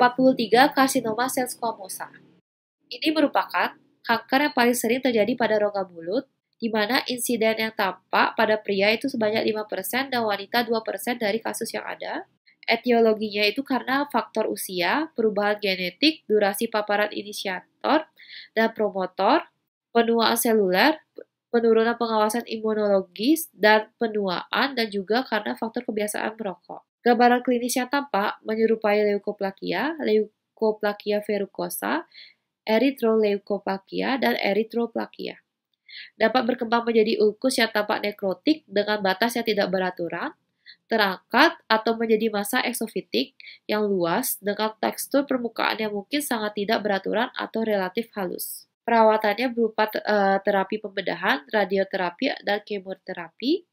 43. Karsinoma sel squamosa. Ini merupakan kanker yang paling sering terjadi pada rongga mulut, di mana insiden yang tampak pada pria itu sebanyak 5% dan wanita 2% dari kasus yang ada. Etiologinya itu karena faktor usia, perubahan genetik, durasi paparan inisiator dan promotor, penuaan seluler, penurunan pengawasan imunologis, dan penuaan, dan juga karena faktor kebiasaan merokok. Gambaran klinis yang tampak menyerupai leukoplakia, leukoplakia verrucosa, erythroleukoplakia, dan erythroplakia. Dapat berkembang menjadi ulkus yang tampak nekrotik dengan batas yang tidak beraturan, terangkat, atau menjadi massa eksofitik yang luas dengan tekstur permukaan yang mungkin sangat tidak beraturan atau relatif halus. Perawatannya berupa terapi pembedahan, radioterapi, dan kemoterapi.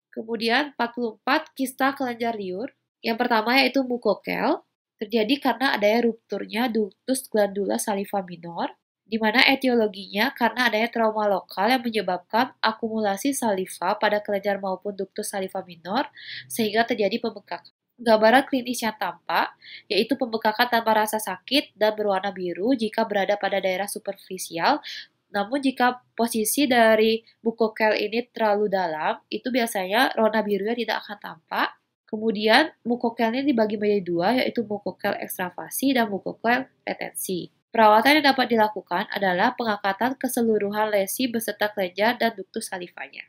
Kemudian 44 kista kelenjar liur. Yang pertama yaitu mukokel, terjadi karena adanya rupturnya ductus glandula saliva minor, di mana etiologinya karena adanya trauma lokal yang menyebabkan akumulasi saliva pada kelenjar maupun ductus saliva minor, sehingga terjadi pembengkakan. Gambaran klinis yang tampak yaitu pembengkakan tanpa rasa sakit dan berwarna biru jika berada pada daerah superfisial. Namun jika posisi dari mukokel ini terlalu dalam, itu biasanya warna birunya tidak akan tampak. Kemudian mukokelnya dibagi menjadi dua, yaitu mukokel ekstravasi dan mukokel retensi. Perawatan yang dapat dilakukan adalah pengangkatan keseluruhan lesi beserta kelenjar dan ductus salivanya.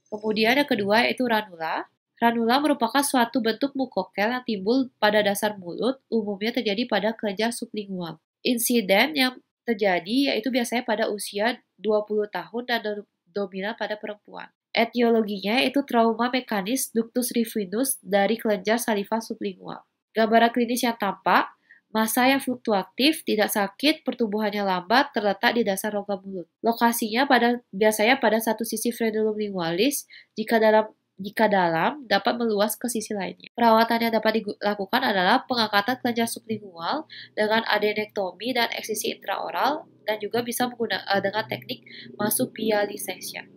Kemudian yang kedua yaitu ranula. Ranula merupakan suatu bentuk mukokel yang timbul pada dasar mulut, umumnya terjadi pada kelenjar sublingual. Insiden yang terjadi yaitu biasanya pada usia 20 tahun dan dominan pada perempuan. Etiologinya yaitu trauma mekanis ductus rifinus dari kelenjar saliva sublingual. Gambaran klinis yang tampak, massa yang fluktuatif, tidak sakit, pertumbuhannya lambat, terletak di dasar rongga mulut. Lokasinya biasanya pada satu sisi frenulum lingualis, jika dalam dapat meluas ke sisi lainnya. Perawatan yang dapat dilakukan adalah pengangkatan kelenjar sublingual dengan adenektomi dan eksisi intraoral, dan juga bisa menggunakan dengan teknik marsupialisation.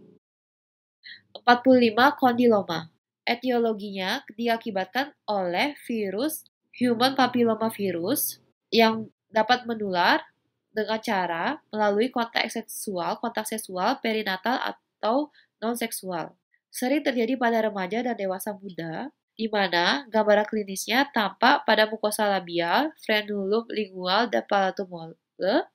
45. Kondiloma. Etiologinya diakibatkan oleh virus human papillomavirus yang dapat menular dengan cara melalui kontak seksual perinatal atau non-seksual. Sering terjadi pada remaja dan dewasa muda, di mana gambaran klinisnya tampak pada mukosa labial, frenulum lingual, dan palatum mole.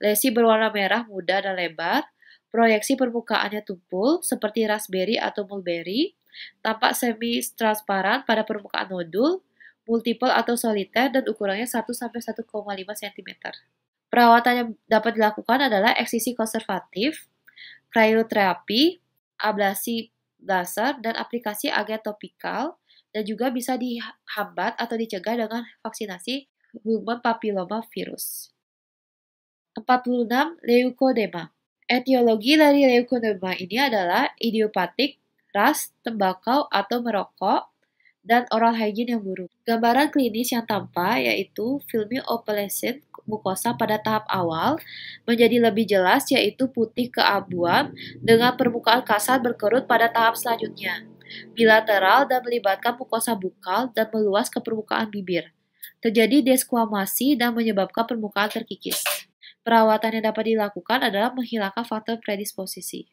Lesi berwarna merah muda dan lebar, proyeksi permukaannya tumpul seperti raspberry atau mulberry, tampak semi-transparan pada permukaan nodul, multiple atau soliter, dan ukurannya 1-1,5 cm. Perawatan yang dapat dilakukan adalah eksisi konservatif, cryoterapi, ablasi laser, dan aplikasi agen topikal, dan juga bisa dihambat atau dicegah dengan vaksinasi human papilloma virus. 46. Leukodema. Etiologi dari leukodema ini adalah idiopatik, ras, tembakau atau merokok, dan oral hygiene yang buruk. Gambaran klinis yang tampak yaitu filmy opalescent mukosa pada tahap awal menjadi lebih jelas yaitu putih keabuan dengan permukaan kasar berkerut pada tahap selanjutnya, bilateral dan melibatkan mukosa bukal dan meluas ke permukaan bibir. Terjadi desquamasi dan menyebabkan permukaan terkikis. Perawatan yang dapat dilakukan adalah menghilangkan faktor predisposisi.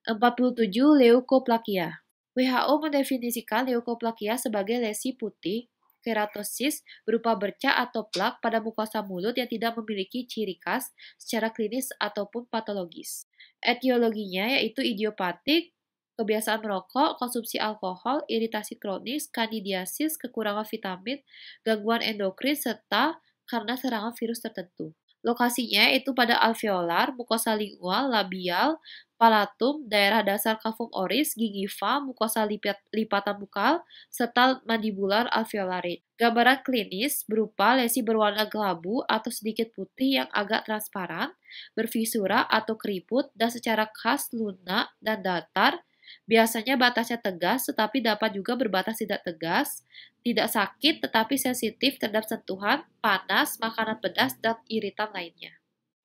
47. Leukoplakia. WHO mendefinisikan leukoplakia sebagai lesi putih, keratosis berupa bercak atau plak pada mukosa mulut yang tidak memiliki ciri khas secara klinis ataupun patologis. Etiologinya yaitu idiopatik, kebiasaan merokok, konsumsi alkohol, iritasi kronis, kandidiasis, kekurangan vitamin, gangguan endokrin, serta karena serangan virus tertentu. Lokasinya yaitu pada alveolar, mukosa lingual, labial, palatum, daerah dasar cavum oris, gingiva, mukosa lipatan bukal, serta mandibular alveolaris. Gambaran klinis berupa lesi berwarna kelabu atau sedikit putih yang agak transparan, berfisura atau keriput, dan secara khas lunak dan datar. Biasanya batasnya tegas tetapi dapat juga berbatas tidak tegas, tidak sakit tetapi sensitif terhadap sentuhan, panas, makanan pedas, dan iritan lainnya.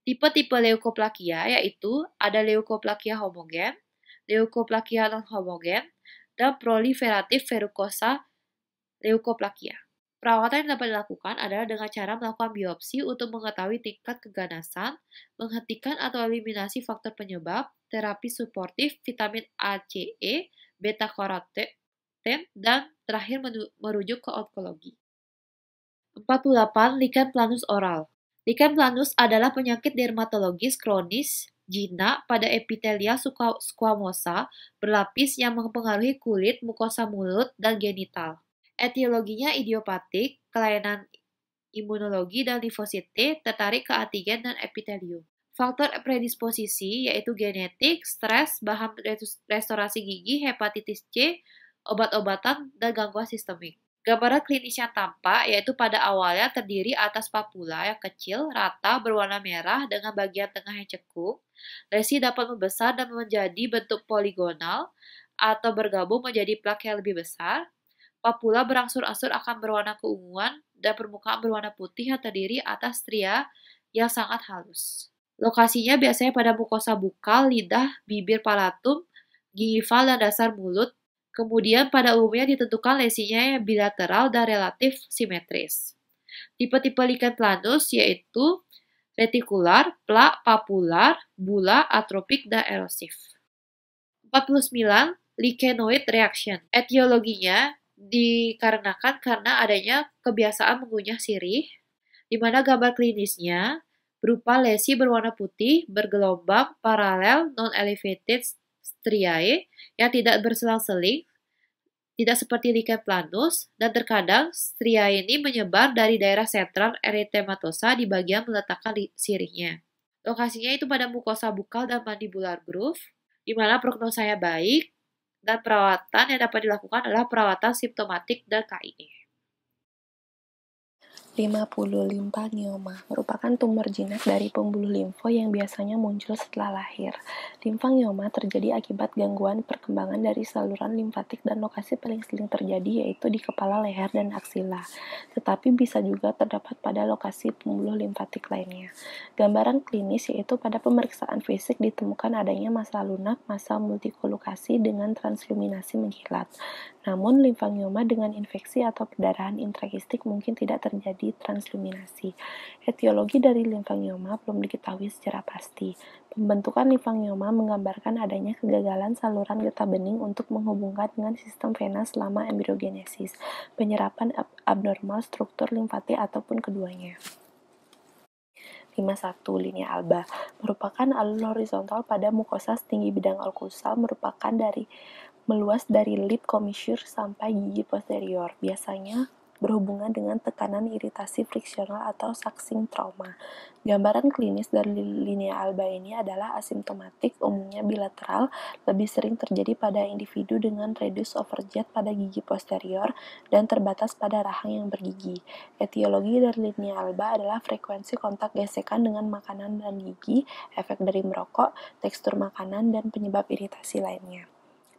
Tipe-tipe leukoplakia yaitu ada leukoplakia homogen, leukoplakia non-homogen, dan proliferatif verrucosa leukoplakia. Perawatan yang dapat dilakukan adalah dengan cara melakukan biopsi untuk mengetahui tingkat keganasan, menghentikan atau eliminasi faktor penyebab, terapi suportif, vitamin A, C, E, beta-karoten, dan terakhir merujuk ke onkologi. 48. Lichen planus oral. Lichen planus adalah penyakit dermatologis kronis jinak pada epitelia squamosa berlapis yang mempengaruhi kulit, mukosa mulut, dan genital. Etiologinya idiopatik, kelainan imunologi dan limfosit T tertarik ke antigen dan epitelium. Faktor predisposisi yaitu genetik, stres, bahan restorasi gigi, hepatitis C, obat-obatan, dan gangguan sistemik. Gambaran klinis yang tampak yaitu pada awalnya terdiri atas papula yang kecil, rata, berwarna merah dengan bagian tengah yang cekung. Lesi dapat membesar dan menjadi bentuk poligonal atau bergabung menjadi plak yang lebih besar. Papula berangsur-angsur akan berwarna keunguan dan permukaan berwarna putih yang terdiri atas stria yang sangat halus. Lokasinya biasanya pada mukosa bukal, lidah, bibir palatum, gingival, dan dasar mulut. Kemudian pada umumnya ditentukan lesinya yang bilateral dan relatif simetris. Tipe-tipe lichen planus yaitu retikular, plak, papular, bula, atropik, dan erosif. 49. Lichenoid reaction. Etiologinya dikarenakan karena adanya kebiasaan mengunyah sirih, di mana gambar klinisnya berupa lesi berwarna putih, bergelombang, paralel, non-elevated striae yang tidak berselang-seling, tidak seperti lichen planus, dan terkadang striae ini menyebar dari daerah sentral erythematosa di bagian meletakkan sirihnya. Lokasinya itu pada mukosa bukal dan mandibular groove, di mana prognosanya baik, dan perawatan yang dapat dilakukan adalah perawatan simptomatik dan KIE. 50. Limfangioma merupakan tumor jinak dari pembuluh limfo yang biasanya muncul setelah lahir. Limfangioma terjadi akibat gangguan perkembangan dari saluran limfatik dan lokasi paling sering terjadi yaitu di kepala, leher, dan aksila. Tetapi bisa juga terdapat pada lokasi pembuluh limfatik lainnya. Gambaran klinis yaitu pada pemeriksaan fisik ditemukan adanya massa lunak, massa multikolukasi dengan transluminasi mengkilat. Namun, limfangioma dengan infeksi atau perdarahan intrakistik mungkin tidak terjadi transluminasi. Etiologi dari limfangioma belum diketahui secara pasti. Pembentukan limfangioma menggambarkan adanya kegagalan saluran getah bening untuk menghubungkan dengan sistem vena selama embriogenesis, penyerapan abnormal struktur limfatik ataupun keduanya. 51. Linea alba merupakan alur horizontal pada mukosa setinggi bidang okusal meluas dari lip commissure sampai gigi posterior, biasanya berhubungan dengan tekanan iritasi friksional atau sucking trauma. Gambaran klinis dari linea alba ini adalah asimptomatik, umumnya bilateral, lebih sering terjadi pada individu dengan reduced overjet pada gigi posterior dan terbatas pada rahang yang bergigi. Etiologi dari linea alba adalah frekuensi kontak gesekan dengan makanan dan gigi, efek dari merokok, tekstur makanan, dan penyebab iritasi lainnya.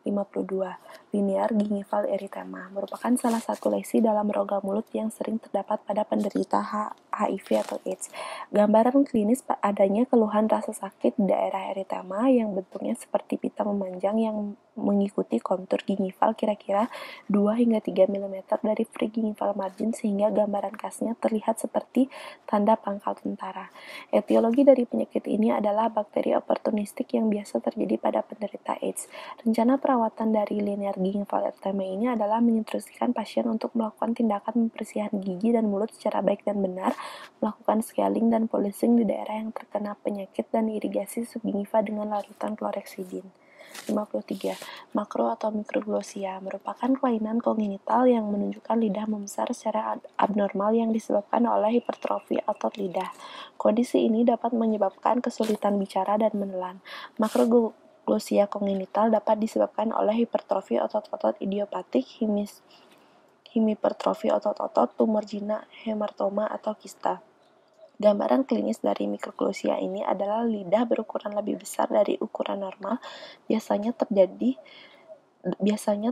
52. Linear gingival erythema merupakan salah satu lesi dalam rongga mulut yang sering terdapat pada penderita HIV atau AIDS. Gambaran klinis adanya keluhan rasa sakit di daerah erythema yang bentuknya seperti pita memanjang yang mengikuti kontur gingival kira-kira 2 hingga 3 mm dari pregingival margin sehingga gambaran khasnya terlihat seperti tanda pangkal tentara. Etiologi dari penyakit ini adalah bakteri oportunistik yang biasa terjadi pada penderita AIDS. Rencana perawatan dari linear gingival erythema ini adalah menginstruksikan pasien untuk melakukan tindakan pembersihan gigi dan mulut secara baik dan benar, melakukan scaling dan polishing di daerah yang terkena penyakit dan irigasi subgingiva dengan larutan chlorhexidine. 53. Makro atau mikroglossia merupakan kelainan kongenital yang menunjukkan lidah membesar secara abnormal yang disebabkan oleh hipertrofi otot lidah. Kondisi ini dapat menyebabkan kesulitan bicara dan menelan. Makroglossia kongenital dapat disebabkan oleh hipertrofi otot-otot idiopatik, hemipertrofi otot-otot, tumor jinak, hematoma, atau kista. Gambaran klinis dari mikroglossia ini adalah lidah berukuran lebih besar dari ukuran normal, biasanya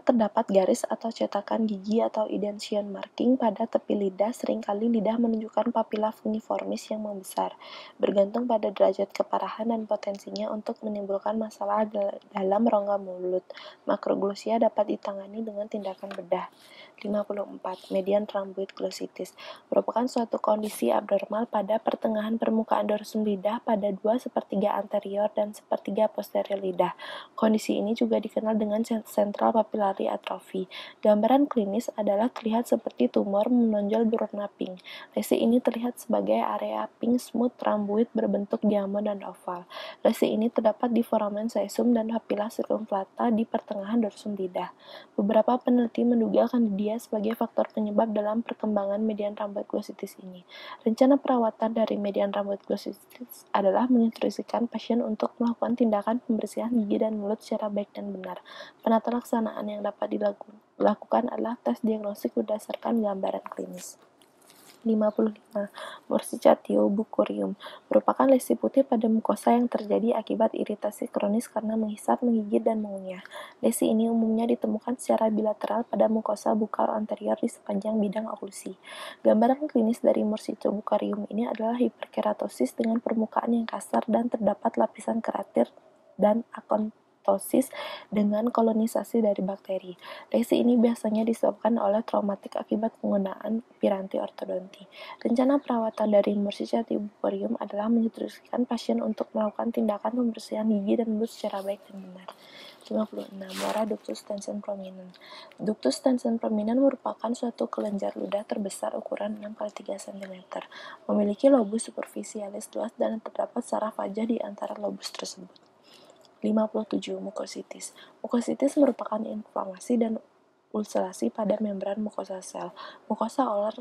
terdapat garis atau cetakan gigi atau indentation marking pada tepi lidah. Seringkali lidah menunjukkan papilla fungiformis yang membesar, bergantung pada derajat keparahan dan potensinya untuk menimbulkan masalah dalam rongga mulut. Makroglossia dapat ditangani dengan tindakan bedah. 54. Median rhamboid glossitis merupakan suatu kondisi abnormal pada pertengahan permukaan dorsum lidah pada 2/3 anterior dan 1/3 posterior lidah. Kondisi ini juga dikenal dengan central papillary atrophy. Gambaran klinis adalah terlihat seperti tumor menonjol berwarna pink. Lesi ini terlihat sebagai area pink smooth rhamboid berbentuk diamond dan oval. Lesi ini terdapat di foramen caecum dan papilla circumflata di pertengahan dorsum lidah. Beberapa peneliti menduga Candida sebagai faktor penyebab dalam perkembangan median rhamboid glossitis ini. Rencana perawatan dari median rhamboid glossitis adalah menginstruksikan pasien untuk melakukan tindakan pembersihan gigi dan mulut secara baik dan benar. Penata laksanaan yang dapat dilakukan adalah tes diagnostik berdasarkan gambaran klinis. 55. Bursicatia buccorum merupakan lesi putih pada mukosa yang terjadi akibat iritasi kronis karena menghisap, menggigit, dan mengunyah. Lesi ini umumnya ditemukan secara bilateral pada mukosa bukal anterior di sepanjang bidang oklusi. Gambaran klinis dari Bursicatia buccorum ini adalah hiperkeratosis dengan permukaan yang kasar dan terdapat lapisan keratir dan akontosis dengan kolonisasi dari bakteri. Lesi ini biasanya disebabkan oleh traumatik akibat penggunaan piranti ortodonti. Rencana perawatan dari Bursicatia buccorum adalah menginstruksikan pasien untuk melakukan tindakan pembersihan gigi dan mulut secara baik dan benar. 56. Muara ductus tension prominens. Ductus tension prominens merupakan suatu kelenjar ludah terbesar ukuran 6x3 cm. Memiliki lobus superficialis luas dan terdapat saraf wajah di antara lobus tersebut. 57. Mukositis. Mukositis merupakan inflamasi dan ulcerasi pada membran mukosa sel. Mukosa oler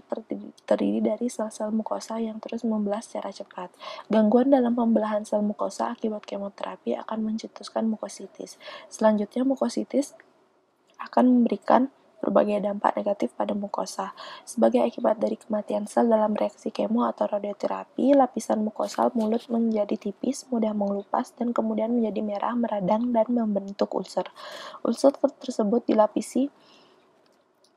terdiri dari sel-sel mukosa yang terus membelah secara cepat. Gangguan dalam pembelahan sel mukosa akibat kemoterapi akan mencetuskan mukositis. Selanjutnya, mukositis akan memberikan berbagai dampak negatif pada mukosa. Sebagai akibat dari kematian sel dalam reaksi kemo atau radioterapi, lapisan mukosal mulut menjadi tipis, mudah mengelupas, dan kemudian menjadi merah, meradang, dan membentuk ulcer. Ulcer tersebut dilapisi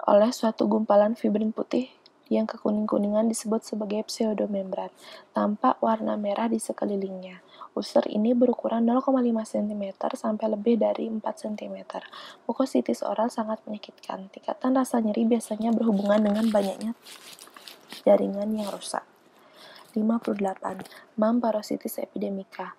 oleh suatu gumpalan fibrin putih yang kekuning-kuningan disebut sebagai pseudomembran. Tampak warna merah di sekelilingnya. Ulcer ini berukuran 0,5 cm sampai lebih dari 4 cm. Mukositis oral sangat menyakitkan. Tingkatan rasa nyeri biasanya berhubungan dengan banyaknya jaringan yang rusak. 58. Mamparositis epidemica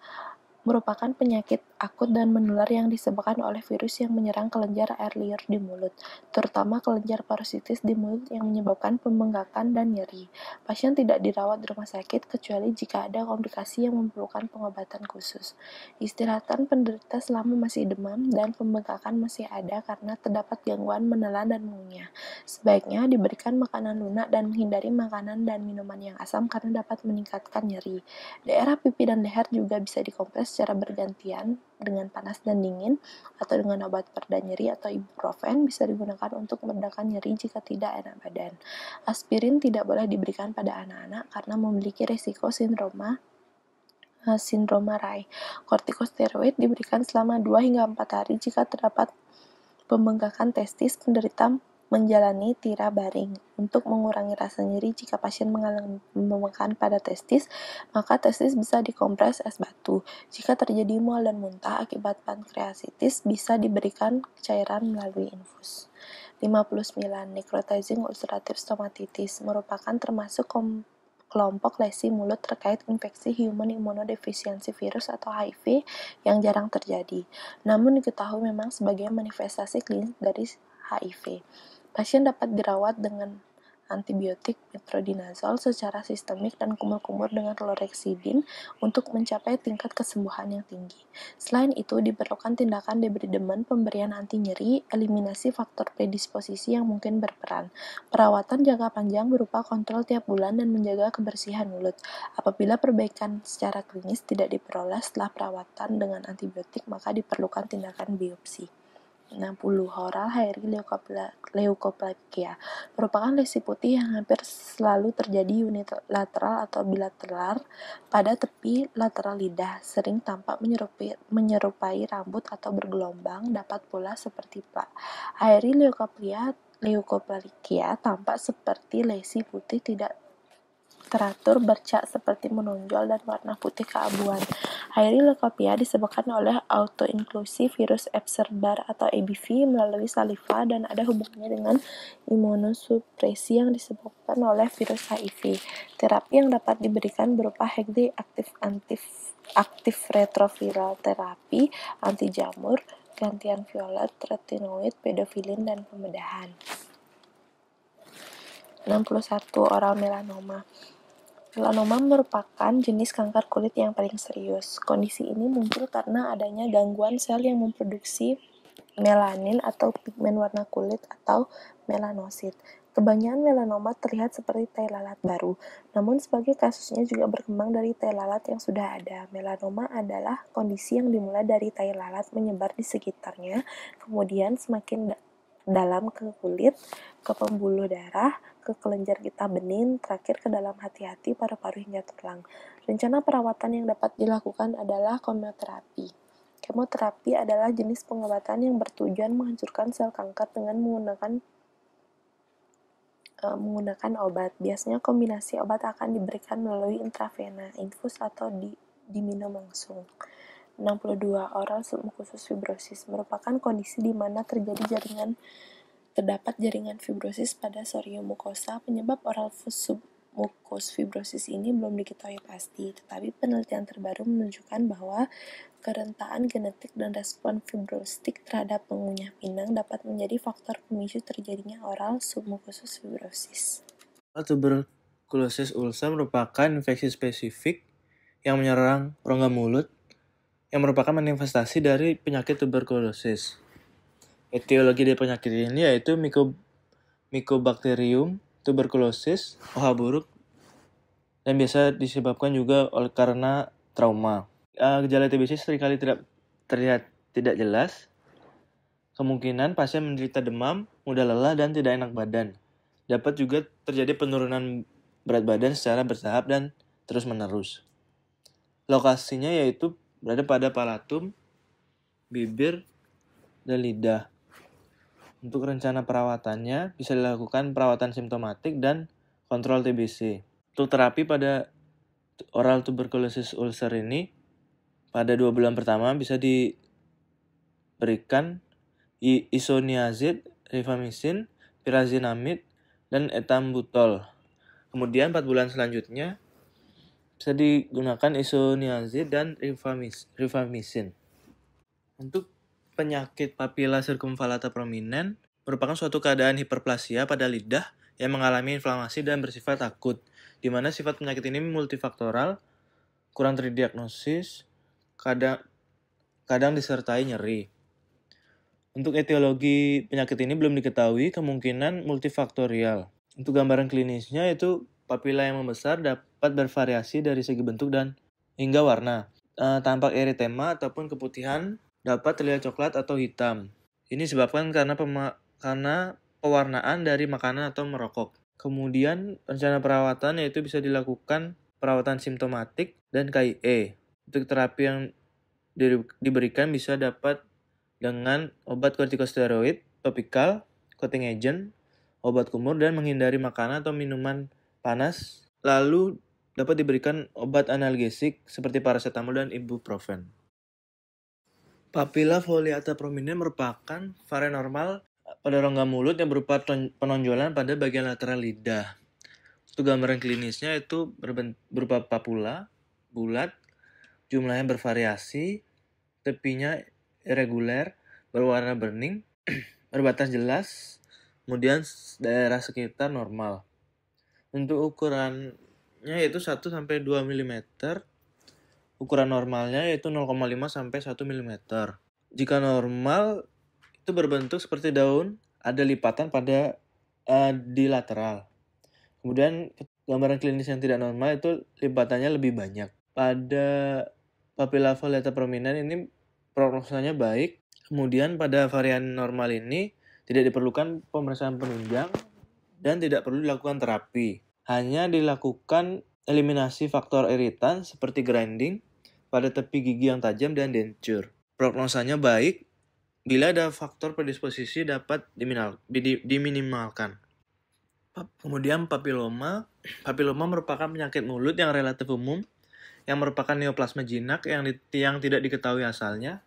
merupakan penyakit akut dan menular yang disebabkan oleh virus yang menyerang kelenjar air liur di mulut, terutama kelenjar parositis di mulut yang menyebabkan pembengkakan dan nyeri. Pasien tidak dirawat di rumah sakit kecuali jika ada komplikasi yang memerlukan pengobatan khusus. Istirahatan penderita selama masih demam dan pembengkakan masih ada karena terdapat gangguan menelan dan mengunyah. Sebaiknya diberikan makanan lunak dan menghindari makanan dan minuman yang asam karena dapat meningkatkan nyeri. Daerah pipi dan leher juga bisa dikompres secara bergantian dengan panas dan dingin, atau dengan obat pereda nyeri atau ibuprofen bisa digunakan untuk meredakan nyeri jika tidak enak badan. Aspirin tidak boleh diberikan pada anak-anak karena memiliki risiko sindroma Reye. Kortikosteroid diberikan selama 2 hingga 4 hari jika terdapat pembengkakan testis. Penderita menjalani tira baring. Untuk mengurangi rasa nyeri jika pasien mengalami pembengkakan pada testis, maka testis bisa dikompres es batu. Jika terjadi mual dan muntah akibat pankreatitis, bisa diberikan cairan melalui infus. 59. Necrotizing ulcerative stomatitis merupakan termasuk kelompok lesi mulut terkait infeksi human immunodeficiency virus atau HIV yang jarang terjadi, namun diketahui memang sebagai manifestasi klinis dari HIV. Pasien dapat dirawat dengan antibiotik metronidazole secara sistemik dan kumur-kumur dengan chlorhexidine untuk mencapai tingkat kesembuhan yang tinggi. Selain itu, diperlukan tindakan debridement, pemberian anti nyeri, eliminasi faktor predisposisi yang mungkin berperan. Perawatan jangka panjang berupa kontrol tiap bulan dan menjaga kebersihan mulut. Apabila perbaikan secara klinis tidak diperoleh setelah perawatan dengan antibiotik, maka diperlukan tindakan biopsi. 60. Oral hairy leukoplakia merupakan lesi putih yang hampir selalu terjadi unilateral atau bilateral pada tepi lateral lidah, sering tampak menyerupai rambut atau bergelombang, dapat pula seperti plak. Hairy leukoplakia tampak seperti lesi putih tidak teratur, bercak seperti menonjol, dan warna putih keabuan. HIV leukopenia disebabkan oleh autoinklusi virus Epstein-Barr atau EBV melalui saliva dan ada hubungannya dengan imunosupresi yang disebabkan oleh virus HIV. Terapi yang dapat diberikan berupa HEC aktif retroviral terapi, anti jamur, gantian violet, retinoid, pedofilin, dan pembedahan. 61. Oral melanoma. Melanoma merupakan jenis kanker kulit yang paling serius. Kondisi ini muncul karena adanya gangguan sel yang memproduksi melanin atau pigmen warna kulit atau melanosit. Kebanyakan melanoma terlihat seperti tai lalat baru, namun sebagai kasusnya juga berkembang dari tai lalat yang sudah ada. Melanoma adalah kondisi yang dimulai dari tai lalat menyebar di sekitarnya, kemudian semakin dalam ke kulit, ke pembuluh darah, ke kelenjar getah bening, terakhir ke dalam hati-hati, paru-paru hingga tulang. Rencana perawatan yang dapat dilakukan adalah kemoterapi. Kemoterapi adalah jenis pengobatan yang bertujuan menghancurkan sel kanker dengan menggunakan obat. Biasanya kombinasi obat akan diberikan melalui intravena, infus, atau diminum langsung. 62. Oral submukosus fibrosis merupakan kondisi di mana terdapat jaringan fibrosis pada sorium mukosa. Penyebab oral submukosus fibrosis ini belum diketahui pasti, tetapi penelitian terbaru menunjukkan bahwa kerentaan genetik dan respon fibrostik terhadap pengunyah pinang dapat menjadi faktor pemicu terjadinya oral submukosus fibrosis. Tuberkulosis ulcer merupakan infeksi spesifik yang menyerang rongga mulut yang merupakan manifestasi dari penyakit tuberkulosis. Etiologi dari penyakit ini yaitu Mycobacterium tuberculosis, OH buruk, dan biasa disebabkan juga karena trauma. Gejala TBC seringkali terlihat tidak jelas. Kemungkinan pasien menderita demam, mudah lelah, dan tidak enak badan. Dapat juga terjadi penurunan berat badan secara bertahap dan terus-menerus. Lokasinya yaitu berada pada palatum, bibir, dan lidah. Untuk rencana perawatannya bisa dilakukan perawatan simptomatik dan kontrol TBC. Untuk terapi pada oral tuberculosis ulcer ini pada 2 bulan pertama bisa diberikan isoniazid, rifamycin, pyrazinamide, dan ethambutol. Kemudian 4 bulan selanjutnya bisa digunakan isoniazid dan rifamycin. Untuk penyakit papilla circumvallata prominens merupakan suatu keadaan hiperplasia pada lidah yang mengalami inflamasi dan bersifat akut, di mana sifat penyakit ini multifaktoral, kurang terdiagnosis, kadang disertai nyeri. Untuk etiologi penyakit ini belum diketahui, kemungkinan multifaktorial. Untuk gambaran klinisnya itu papila yang membesar dapat bervariasi dari segi bentuk dan hingga warna. Tampak eritema ataupun keputihan, dapat terlihat coklat atau hitam. Ini disebabkan karena pewarnaan dari makanan atau merokok. Kemudian rencana perawatan yaitu bisa dilakukan perawatan simptomatik dan KIE. Untuk terapi yang diberikan bisa dapat dengan obat kortikosteroid, topikal, coating agent, obat kumur, dan menghindari makanan atau minuman panas. Lalu dapat diberikan obat analgesik seperti paracetamol dan ibuprofen. Papilla foliata prominens merupakan varian normal pada rongga mulut yang berupa penonjolan pada bagian lateral lidah. Untuk gambaran klinisnya itu berupa papula, bulat, jumlahnya bervariasi, tepinya irregular, berwarna bening, berbatas jelas, kemudian daerah sekitar normal. Untuk ukurannya yaitu 1-2 mm, ukuran normalnya yaitu 0,5 sampai 1 mm. Jika normal itu berbentuk seperti daun, ada lipatan pada di lateral. Kemudian gambaran klinis yang tidak normal itu lipatannya lebih banyak. Pada papilla foliata prominens ini prognosanya baik. Kemudian pada varian normal ini tidak diperlukan pemeriksaan penunjang dan tidak perlu dilakukan terapi. Hanya dilakukan eliminasi faktor iritan seperti grinding pada tepi gigi yang tajam dan denture. Prognosanya baik bila ada faktor predisposisi dapat diminimalkan. Kemudian papiloma. Papiloma merupakan penyakit mulut yang relatif umum yang merupakan neoplasma jinak yang tidak diketahui asalnya,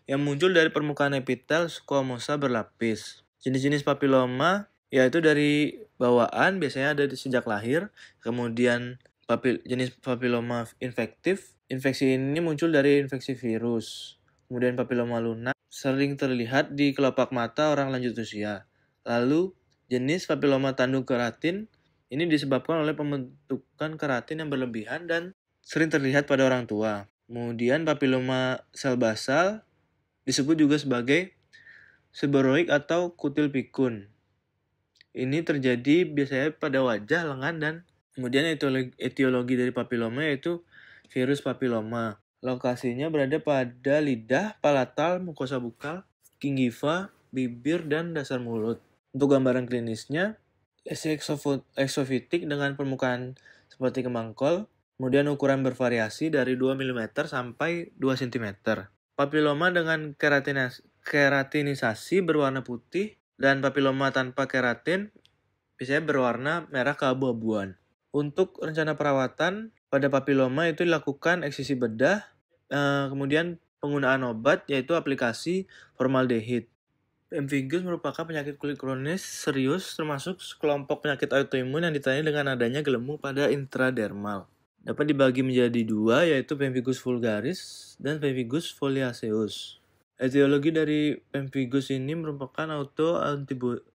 yang muncul dari permukaan epitel squamosa berlapis. Jenis-jenis papiloma yaitu dari bawaan, biasanya ada sejak lahir, kemudian jenis papiloma infektif. Infeksi ini muncul dari infeksi virus. Kemudian papiloma lunak sering terlihat di kelopak mata orang lanjut usia. Lalu jenis papiloma tanduk keratin ini disebabkan oleh pembentukan keratin yang berlebihan dan sering terlihat pada orang tua. Kemudian papiloma sel basal disebut juga sebagai seborrheic atau kutil pikun. Ini terjadi biasanya pada wajah, lengan, dan kemudian etiologi dari papiloma yaitu virus papiloma. Lokasinya berada pada lidah, palatal, mukosa bukal, gingiva, bibir, dan dasar mulut. Untuk gambaran klinisnya, lesi eksofitik dengan permukaan seperti kembang kol, kemudian ukuran bervariasi dari 2 mm sampai 2 cm. Papiloma dengan keratinisasi berwarna putih, dan papiloma tanpa keratin biasanya berwarna merah keabu-abuan. Untuk rencana perawatan pada papiloma itu dilakukan eksisi bedah, kemudian penggunaan obat yaitu aplikasi formaldehid. Pemphigus merupakan penyakit kulit kronis serius termasuk kelompok penyakit autoimun yang ditandai dengan adanya gelembung pada intradermal. Dapat dibagi menjadi dua yaitu pemphigus vulgaris dan pemphigus foliaceus. Etiologi dari pemphigus ini merupakan yang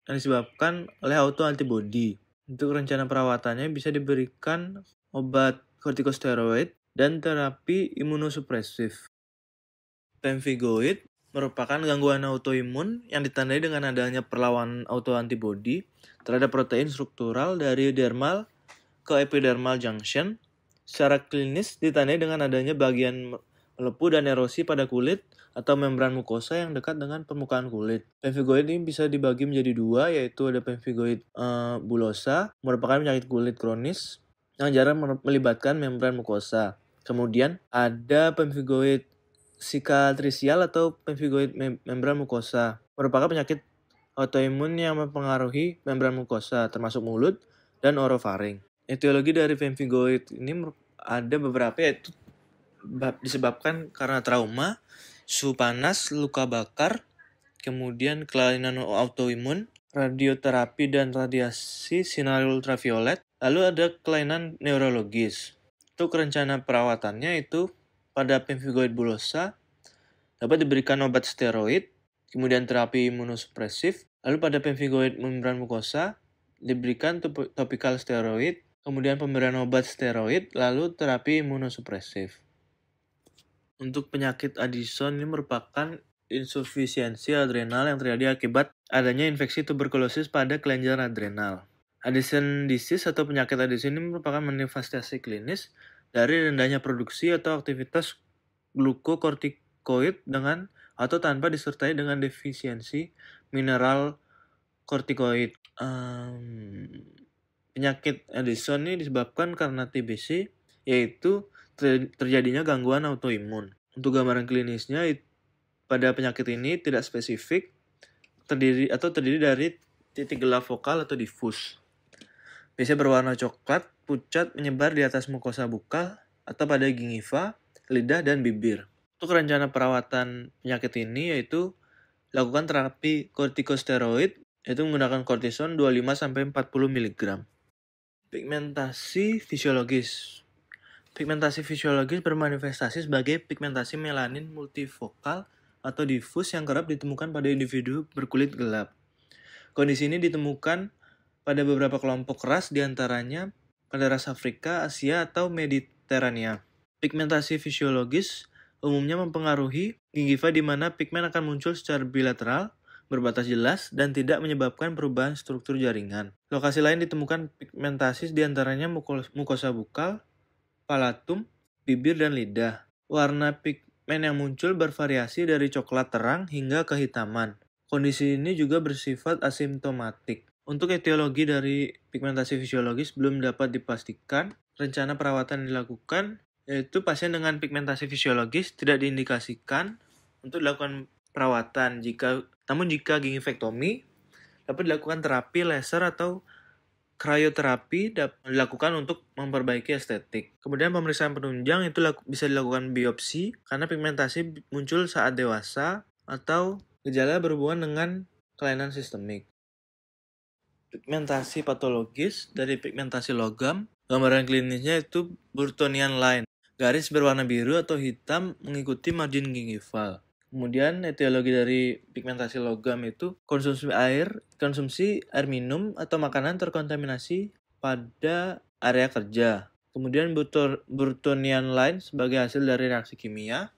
disebabkan oleh autoantibody. Untuk rencana perawatannya bisa diberikan obat kortikosteroid dan terapi imunosupresif. Pemphigoid merupakan gangguan autoimun yang ditandai dengan adanya perlawanan autoantibody terhadap protein struktural dari dermal ke epidermal junction. Secara klinis ditandai dengan adanya bagian melepuh dan erosi pada kulit atau membran mukosa yang dekat dengan permukaan kulit. Pemphigoid ini bisa dibagi menjadi dua, yaitu ada pemphigoid bullosa, merupakan penyakit kulit kronis yang jarang melibatkan membran mukosa. Kemudian ada pemphigoid cicatricial atau pemphigoid membran mukosa, merupakan penyakit autoimun yang mempengaruhi membran mukosa, termasuk mulut dan orofaring. Etiologi dari pemphigoid ini ada beberapa, yaitu disebabkan karena trauma, suhu panas, luka bakar, kemudian kelainan autoimun, radioterapi dan radiasi sinar ultraviolet, lalu ada kelainan neurologis. Untuk rencana perawatannya itu pada pemphigoid bullosa dapat diberikan obat steroid, kemudian terapi imunosupresif, lalu pada pemphigoid membran mukosa diberikan topikal steroid, kemudian pemberian obat steroid, lalu terapi imunosupresif. Untuk penyakit Addison ini merupakan insufisiensi adrenal yang terjadi akibat adanya infeksi tuberkulosis pada kelenjar adrenal. Addison disease atau penyakit Addison ini merupakan manifestasi klinis dari rendahnya produksi atau aktivitas glukokortikoid dengan atau tanpa disertai dengan defisiensi mineral kortikoid. Penyakit Addison ini disebabkan karena TBC, yaitu terjadinya gangguan autoimun. Untuk gambaran klinisnya pada penyakit ini tidak spesifik, terdiri dari titik gelap vokal atau difus. Biasanya berwarna coklat, pucat, menyebar di atas mukosa bukal atau pada gingiva, lidah, dan bibir. Untuk rencana perawatan penyakit ini yaitu lakukan terapi kortikosteroid, yaitu menggunakan kortison 25-40 mg. Pigmentasi fisiologis. Pigmentasi fisiologis bermanifestasi sebagai pigmentasi melanin multivokal atau difus yang kerap ditemukan pada individu berkulit gelap. Kondisi ini ditemukan pada beberapa kelompok ras, diantaranya pada ras Afrika, Asia, atau Mediterania. Pigmentasi fisiologis umumnya mempengaruhi gingiva di mana pigmen akan muncul secara bilateral, berbatas jelas, dan tidak menyebabkan perubahan struktur jaringan. Lokasi lain ditemukan pigmentasi diantaranya mukosa bukal, palatum, bibir, dan lidah. Warna pigmen yang muncul bervariasi dari coklat terang hingga kehitaman. Kondisi ini juga bersifat asimptomatik. Untuk etiologi dari pigmentasi fisiologis belum dapat dipastikan. Rencana perawatan dilakukan, yaitu pasien dengan pigmentasi fisiologis tidak diindikasikan untuk dilakukan perawatan. Namun jika gingivektomi, dapat dilakukan terapi laser atau Krioterapi dilakukan untuk memperbaiki estetik. Kemudian pemeriksaan penunjang itu bisa dilakukan biopsi karena pigmentasi muncul saat dewasa atau gejala berhubungan dengan kelainan sistemik. Pigmentasi patologis dari pigmentasi logam, gambaran klinisnya itu Burtonian line, garis berwarna biru atau hitam mengikuti margin gingival. Kemudian etiologi dari pigmentasi logam itu konsumsi air minum atau makanan terkontaminasi pada area kerja. Kemudian Burtonian line sebagai hasil dari reaksi kimia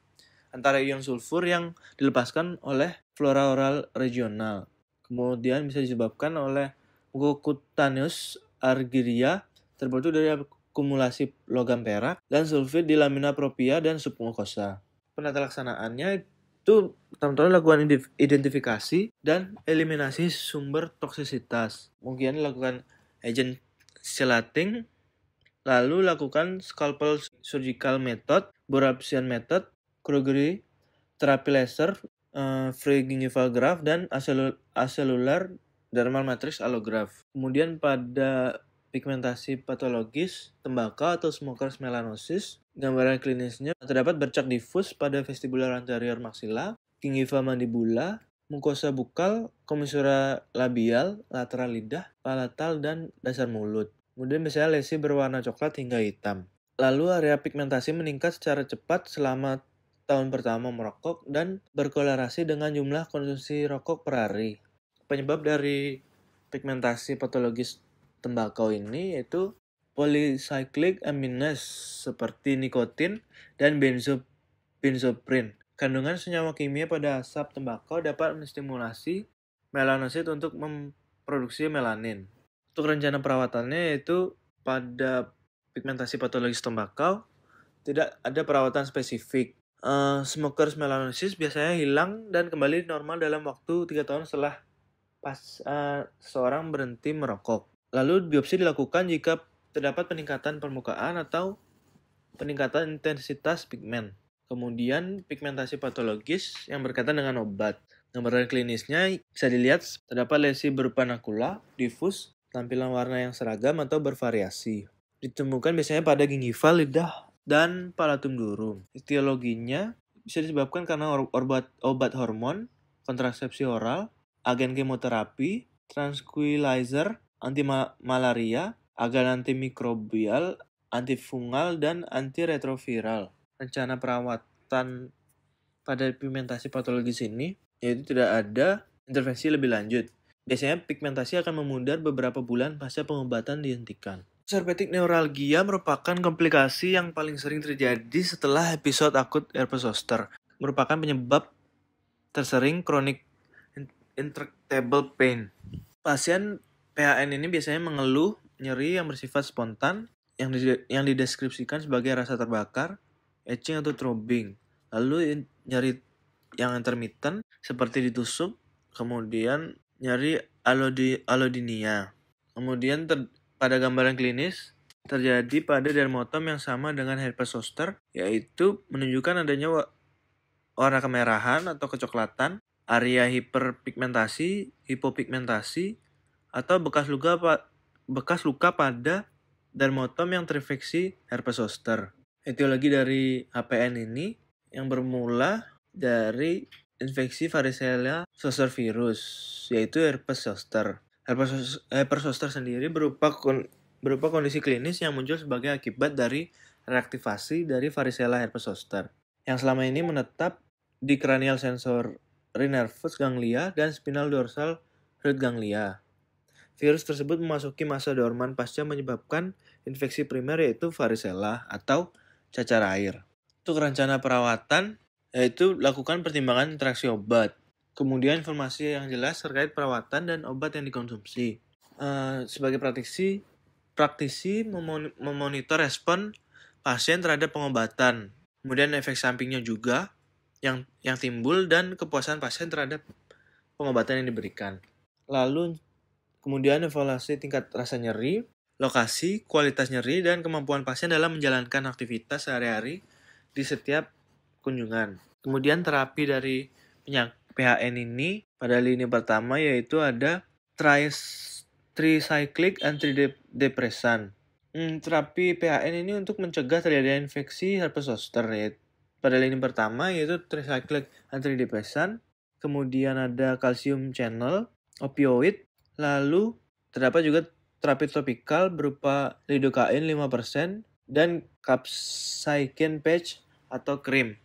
antara ion sulfur yang dilepaskan oleh flora oral regional. Kemudian bisa disebabkan oleh mucocutaneous argyria terbentuk dari akumulasi logam perak dan sulfit di lamina propria dan submukosa. Penata laksanaannya itu teman-teman lakukan identifikasi dan eliminasi sumber toksisitas. Mungkin lakukan agent chelating, lalu lakukan scalpel surgical method, Boracian method, Crogeri, terapi laser, free gingival graft, dan acellular dermal matrix allograft. Kemudian pada pigmentasi patologis tembakau atau smokers melanosis, gambaran klinisnya terdapat bercak difus pada vestibular anterior maxilla, gingiva mandibula, mukosa bukal, komissura labial, lateral lidah, palatal, dan dasar mulut. Kemudian misalnya lesi berwarna coklat hingga hitam. Lalu area pigmentasi meningkat secara cepat selama tahun pertama merokok dan berkolerasi dengan jumlah konsumsi rokok per hari. Penyebab dari pigmentasi patologis tembakau ini yaitu polycyclic aminase seperti nikotin dan benzoprin. Kandungan senyawa kimia pada asap tembakau dapat menstimulasi melanosit untuk memproduksi melanin. Untuk rencana perawatannya yaitu pada pigmentasi patologis tembakau tidak ada perawatan spesifik. Smokers melanosis biasanya hilang dan kembali normal dalam waktu 3 tahun setelah seorang berhenti merokok. Lalu biopsi dilakukan jika terdapat peningkatan permukaan atau peningkatan intensitas pigmen. Kemudian pigmentasi patologis yang berkaitan dengan obat. Gambaran klinisnya bisa dilihat terdapat lesi berupa nakula, difus, tampilan warna yang seragam atau bervariasi. Ditemukan biasanya pada gingival, lidah, dan palatum durum. Etiologinya bisa disebabkan karena obat hormon, kontrasepsi oral, agen kemoterapi, tranquilizer, anti-malaria, agen antimikrobial, antifungal, dan antiretroviral. Rencana perawatan pada pigmentasi patologis ini yaitu tidak ada intervensi lebih lanjut. Biasanya pigmentasi akan memudar beberapa bulan pasca pengobatan dihentikan. Serpetic neuralgia merupakan komplikasi yang paling sering terjadi setelah episode akut herpes zoster. Merupakan penyebab tersering chronic intractable pain. Pasien PHN ini biasanya mengeluh nyeri yang bersifat spontan yang dideskripsikan sebagai rasa terbakar, itching atau throbbing. Lalu nyeri yang intermittent seperti ditusuk, kemudian nyeri allodynia. Kemudian pada gambaran klinis terjadi pada dermatom yang sama dengan herpes zoster, yaitu menunjukkan adanya warna kemerahan atau kecoklatan, area hiperpigmentasi, hipopigmentasi, atau bekas luka pada dermatom yang terinfeksi herpes zoster. Etiologi dari HPN ini yang bermula dari infeksi varicella zoster virus, yaitu herpes zoster. Herpes zoster sendiri berupa kondisi klinis yang muncul sebagai akibat dari reaktivasi dari varicella herpes zoster, yang selama ini menetap di cranial sensory nervous ganglia dan spinal dorsal root ganglia. Virus tersebut memasuki masa dorman pasca menyebabkan infeksi primer yaitu varicella atau cacar air. Untuk rencana perawatan yaitu lakukan pertimbangan interaksi obat. Kemudian informasi yang jelas terkait perawatan dan obat yang dikonsumsi. Sebagai praktisi memonitor respon pasien terhadap pengobatan. Kemudian efek sampingnya juga yang timbul dan kepuasan pasien terhadap pengobatan yang diberikan. Lalu kemudian evaluasi tingkat rasa nyeri, lokasi, kualitas nyeri, dan kemampuan pasien dalam menjalankan aktivitas sehari-hari di setiap kunjungan. Kemudian terapi dari PHN ini pada lini pertama yaitu ada tricyclic antidepresan. Terapi PAN ini untuk mencegah terjadinya infeksi herpes zoster ya. Pada lini pertama yaitu tricyclic antidepresan, kemudian ada calcium channel, opioid, lalu terdapat juga terapi topikal berupa lidocaine 5% dan capsaicin patch atau krim.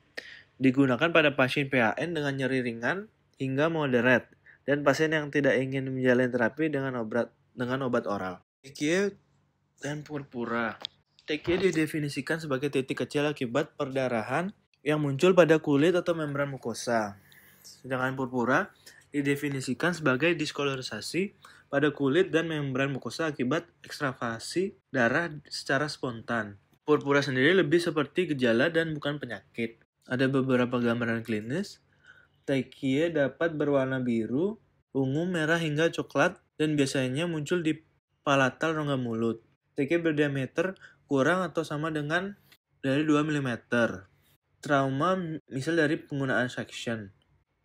Digunakan pada pasien PAN dengan nyeri ringan hingga moderate dan pasien yang tidak ingin menjalani terapi dengan obat oral. TQA dan purpura. TQA didefinisikan sebagai titik kecil akibat perdarahan yang muncul pada kulit atau membran mukosa. Sedangkan purpura didefinisikan sebagai diskolorisasi pada kulit dan membran mukosa akibat ekstravasi darah secara spontan. Purpura sendiri lebih seperti gejala dan bukan penyakit. Ada beberapa gambaran klinis. TQA dapat berwarna biru, ungu, merah hingga coklat dan biasanya muncul di palatal rongga mulut. TQA berdiameter kurang atau sama dengan dari 2 mm. Trauma misal dari penggunaan suction.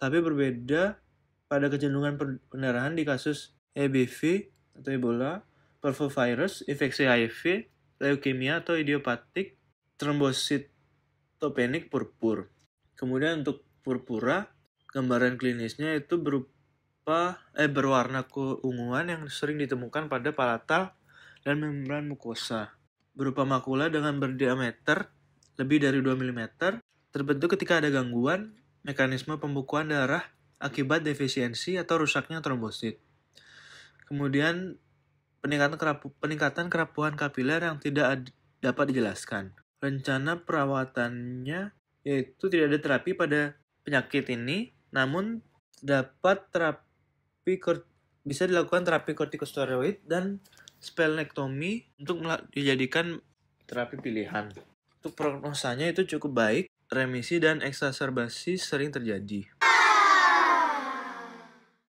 Tapi berbeda pada kecenderungan pendarahan di kasus EBV atau Ebola, parvovirus, infeksi HIV, leukemia atau idiopatik, trombositopenik purpur. Kemudian untuk purpura, gambaran klinisnya itu berwarna keunguan yang sering ditemukan pada palatal dan membran mukosa. Berupa makula dengan berdiameter lebih dari 2 mm, terbentuk ketika ada gangguan mekanisme pembukuan darah akibat defisiensi atau rusaknya trombosit. Kemudian peningkatan kerapuhan kapiler yang tidak dapat dijelaskan. Rencana perawatannya yaitu tidak ada terapi pada penyakit ini, namun bisa dilakukan terapi kortikosteroid dan splenektomi untuk dijadikan terapi pilihan. Untuk prognosanya itu cukup baik, remisi dan eksaserbasi sering terjadi.